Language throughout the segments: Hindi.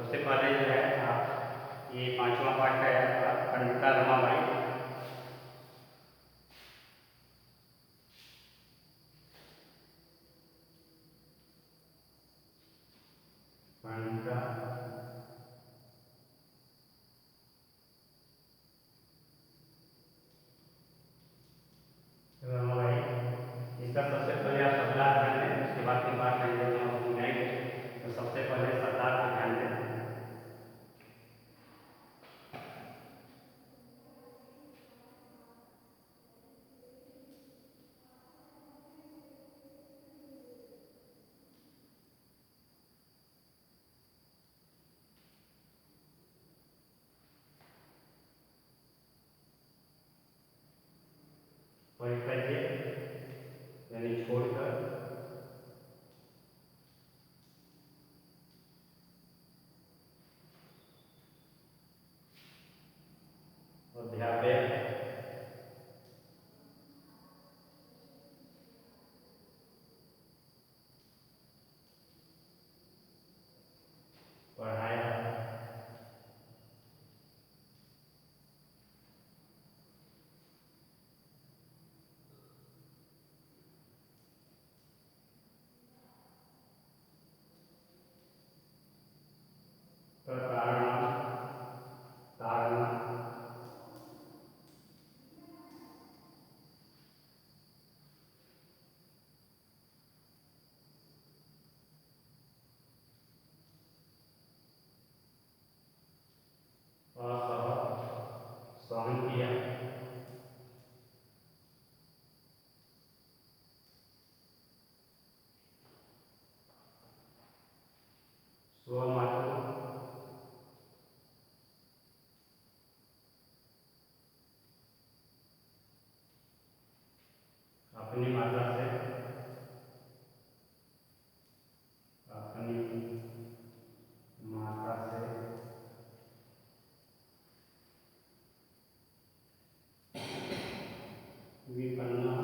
सबसे पहले जो है आप ये पांचवा पाठ है आपका पंडिता रमाबाई। पंडिता रमाबाई, इसका सबसे पहले आप शब्दार्थ ध्यान दें, उसके बाद की बात करेंगे जो हम समझाएंगे। तो सबसे पहले शब्दार्थ पे ध्यान दें। परित्यज्य यानी छोड़कर, अध्यापय पढ़ाया, प्रताड़ना ताड़ना, असह सहन किया, स्वमात्र अपनी मात्रा से, अपनी मात्रा से, विपन्ना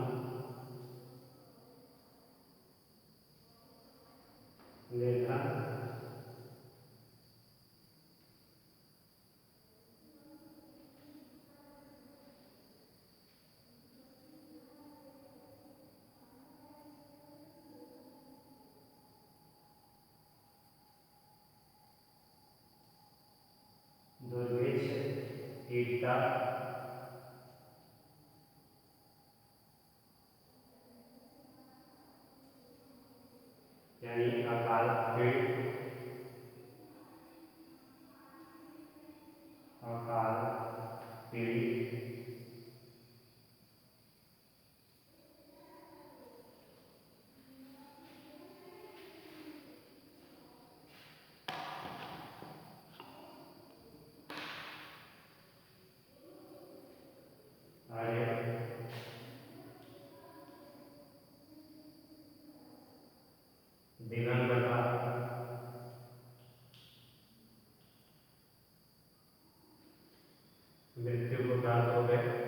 निर्धन, दुर्भिक्ष कीटता, यानी अकाल पीड़ित, अकाल पीड़ित, आर्य दिगंबरता, मृत्यु को प्राप्त हो गए,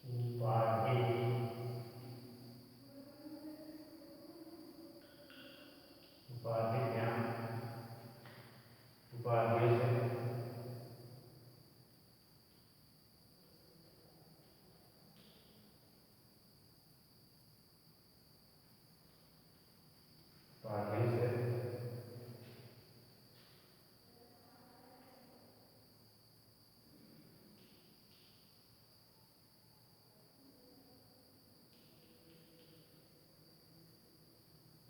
उपाधि उपाधि ज्ञान, उपाधि से, उपाधि से,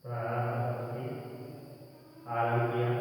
प्रारंभ की, आरंभ किया,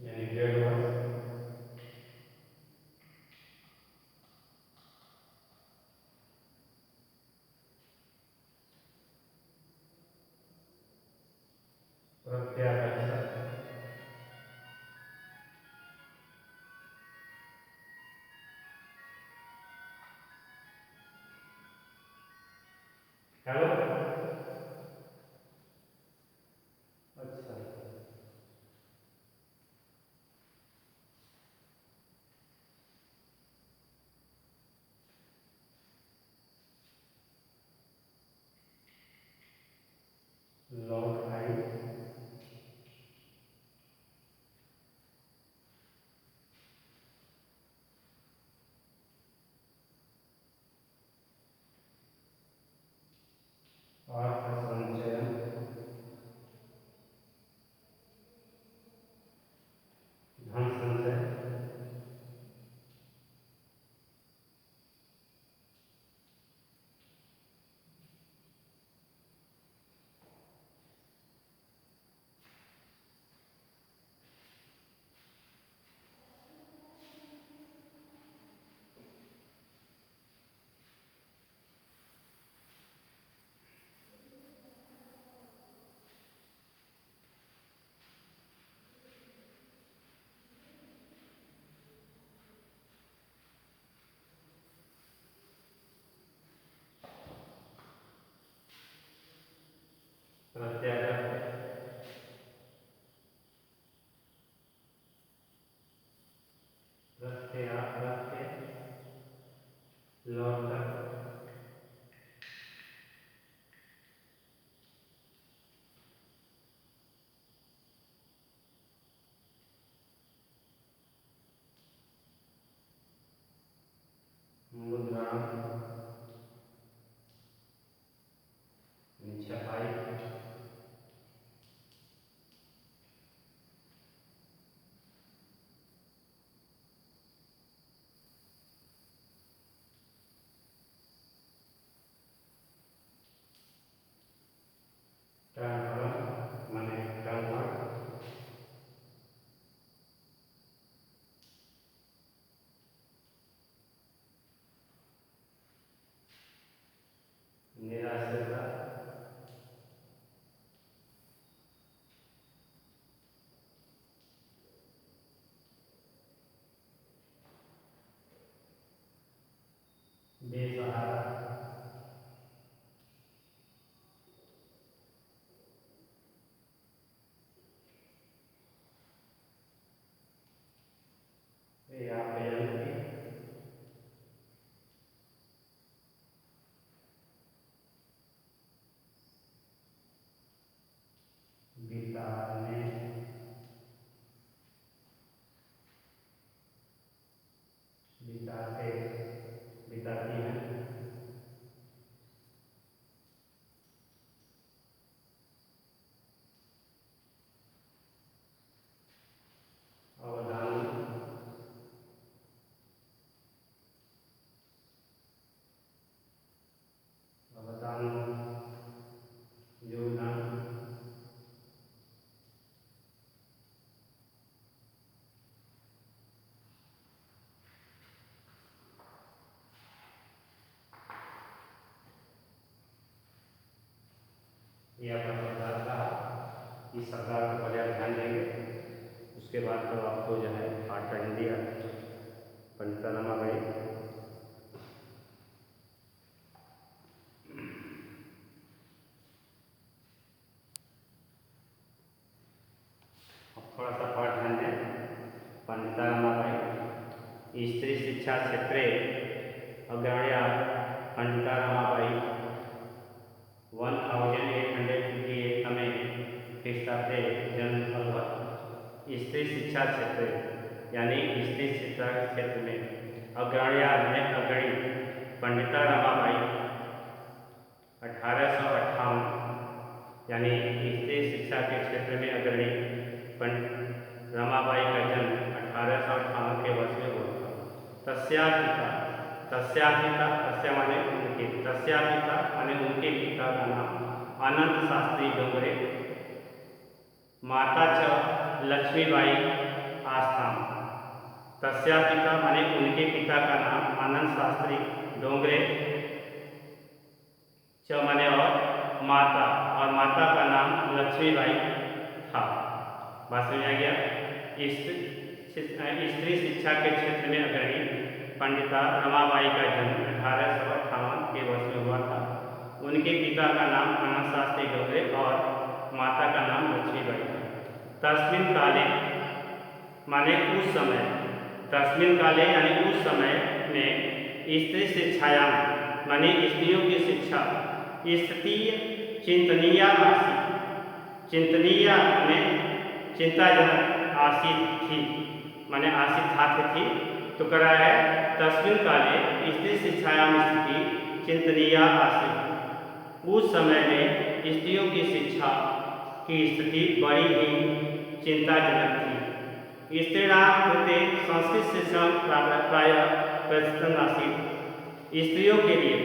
यानी 1.5 वर्ष। प्रत्यावर्षक हेलो। अच्छा, लॉग आई अर्थ संचयन धन संचय प्रत्यावर्तक लौटक मुद्रा छपाई ट्रांसफर माने ट्रांसफर निराश्रयता बेसहारा या बेअदबी बिताने बिताते बिताती हैं अवदान अवदान योगदान यह आपका सरदार का इस सरदार को पहले आप ध्यान देंगे। उसके बाद तो आपको जो है पाठ का हिंदी पंडिता रमाबाई थोड़ा सा पाठ ध्यान दें। पंडिता रमाबाई स्त्री शिक्षा क्षेत्रे अग्रण्या पंडिता रमाबाई 1858 तमे ख्रीष्टाब्दे जन्म अभवत्। स्त्री शिक्षा क्षेत्र यानी स्त्री शिक्षा क्षेत्र में अग्रण्या में अग्रणी पंडिता रमाबाई 1858 यानी स्त्री शिक्षा के क्षेत्र में अग्रणी पंडित रमाबाई का जन्म 1858 के वर्ष में हुआ था। तस्या पिता तस्या माने उनके, तस्या पिता माने उनके पिता का नाम अनंत शास्त्री डोंगरे, माता च लक्ष्मीबाई आस्थान। तस्या पिता माने उनके पिता का नाम आनंद शास्त्री डोंगरे च माने और माता का नाम लक्ष्मीबाई था। बात समझ आ गया। स्त्री शिक्षा के क्षेत्र में अग्रणी पंडिता रमाबाई का जन्म 1858 के वर्ष में हुआ था। उनके पिता का नाम आनंद शास्त्री डोंगरे और माता का नाम लक्ष्मीबाई था। तस्मिन काले माने उस समय, तस्मिन काले यानी उस समय में स्त्री शिक्षायां माने स्त्रियों की शिक्षा स्थिति चिंतनीया आसीत, चिंतनीया में चिंताजनक आसीत थी माने आसीत छात्र थी। तो करा है तस्मिन काले स्त्री शिक्षायां स्थिति चिंतनीया आसीत। उस समय में स्त्रियों की शिक्षा की स्थिति बड़ी ही चिंताजनक थी। स्त्रीणां कृते संस्कृत शिक्षण प्राय प्रचलितम् आसीत्। स्त्रियों के लिए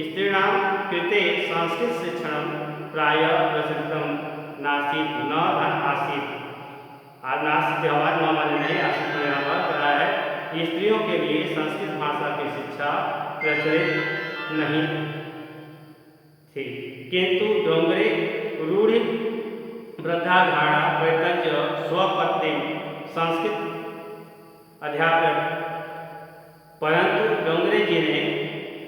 स्त्रीणां कृते संस्कृत शिक्षण प्राय प्रचलितम् नासीत् न आसीत्। नासीत् व्यवहार न माने नहीं, आसीत् व्यवहार करा है। स्त्रियों के लिए संस्कृत भाषा की शिक्षा प्रचलित नहीं थी, किंतु डोंगरे रूढ़ वृद्धाघाड़ा परित्यज्य स्वपत्नी संस्कृत अध्यापक, परंतु डोंगरे जी ने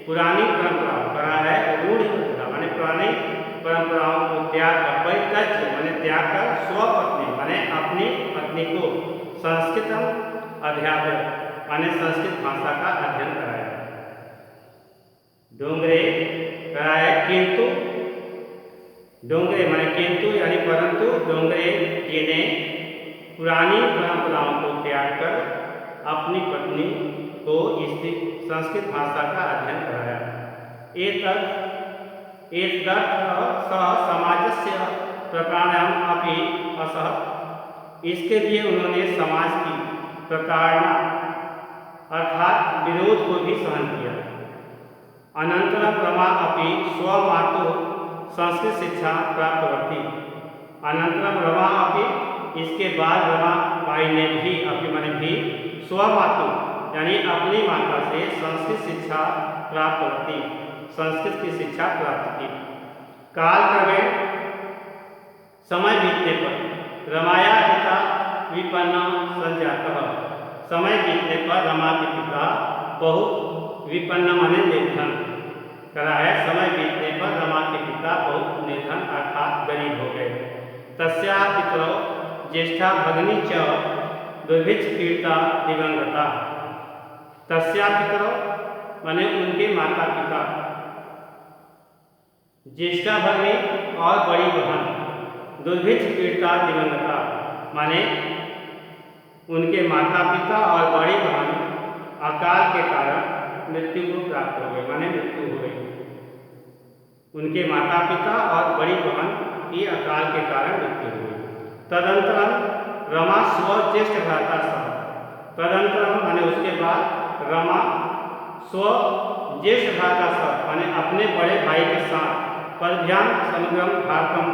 पुरानी परंपराओं करा है रूढ़ माने पुरानी परंपराओं को त्याग कर परित्यज्य माने त्याग कर स्वपत्नी माने अपनी पत्नी को संस्कृत अध्यापक माने संस्कृत भाषा का अध्ययन कराया। डोंगरे कराया किंतु डोंगरे माने किंतु यानी परंतु डोंगरे जी ने पुरानी परंपराओं को त्याग कर अपनी पत्नी को संस्कृत भाषा का अध्ययन कराया। एतत् सह समाजस्य प्रताड़नम् अपि असहत। इसके लिए उन्होंने समाज की प्रताड़ना अर्थात विरोध को भी सहन किया। अनंतरम रमा अपि स्वमातुः संस्कृत शिक्षा प्राप्तवती। अनंतरम रमा अपि इसके बाद रमाबाई ने भी अपनी माने भी स्वमातु यानी अपनी माता से संस्कृत शिक्षा प्राप्तवती, संस्कृत की शिक्षा प्राप्त की। काल क्रमेण समय बीतने पर रमाया पिता विपन्न संजातः। समय बीतने पर रमा के पिता बहुत विपन्न माने निर्धन करा है। समय बीतने पर रमा के पिता बहुत निर्धन अर्थात गरीब हो गए। तस्याः पितरौ ज्येष्ठा भगिनी च दुर्भिक्ष पीड़िता दिवंगता। तस्याः पितरौ माने उनके माता पिता, ज्येष्ठा भगिनी और बड़ी बहन, दुर्भिक्ष पीड़िता दिवंगता माने उनके माता पिता और बड़ी बहन अकाल के कारण मृत्यु को प्राप्त हो गए माने मृत्यु हो गई। उनके माता पिता और बड़ी बहन की अकाल के कारण मृत्यु हो गई। तदंतरम रमा स्व ज्येष्ठ भ्राता सह। तदंतरम माने उसके बाद रमा स्व ज्येष्ठ भ्राता सह माने अपने बड़े भाई के साथ पदभ्याम समग्रम भारतम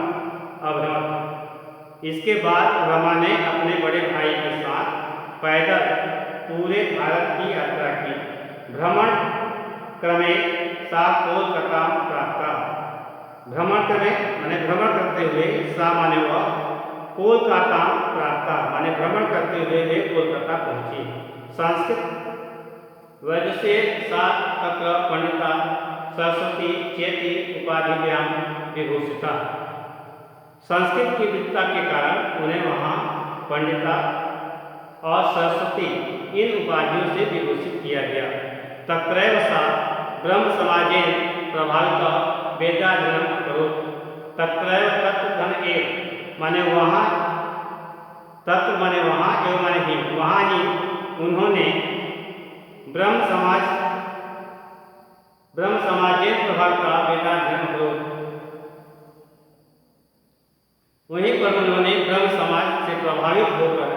अभ्रमत। इसके बाद रमा ने अपने बड़े भाई के साथ पैदल पूरे भारत की यात्रा की। भ्रमण क्रमे सा कोलकाता प्राप्त। भ्रमण क्रमे माने भ्रमण करते हुए सा माने वह कोलकाता प्राप्त माने भ्रमण करते हुए वे कोलकाता पहुंची। संस्कृत वैद्य से सा तत्र पंडिता सरस्वती चेति उपाधिभ्याम विभूषिता। संस्कृत की विद्वता के कारण उन्हें वहाँ पंडिता और सरस्वती इन उपाधियों से विभूषित किया गया। तत्रैव सा ब्रह्म समाजेन प्रभाविता वेदाध्ययनं करोति। तत्रैव तत्र धन एव माने वहाँ, तत्र माने वहाँ, एवं माने ही, वहाँ ही उन्होंने ब्रह्म समाजेन प्रभाविता वेदाध्ययनं करोति। वहीं पर उन्होंने ब्रह्म समाज से प्रभावित होकर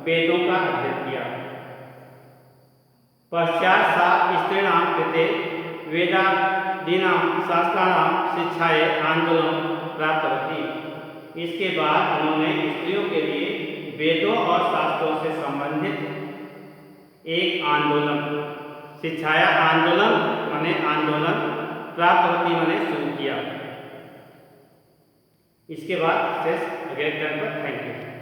वेदों का अध्ययन किया। पश्चात सा स्त्रीणां कृते वेदादीनां शास्त्राणां शिक्षायै आंदोलन प्राप्तवती। इसके बाद उन्होंने स्त्रियों के लिए वेदों और शास्त्रों से संबंधित एक आंदोलन, शिक्षाया आंदोलन माने आंदोलन, प्राप्त होती माने शुरू किया। इसके बाद शेष अगले टर्न पर। Thank you.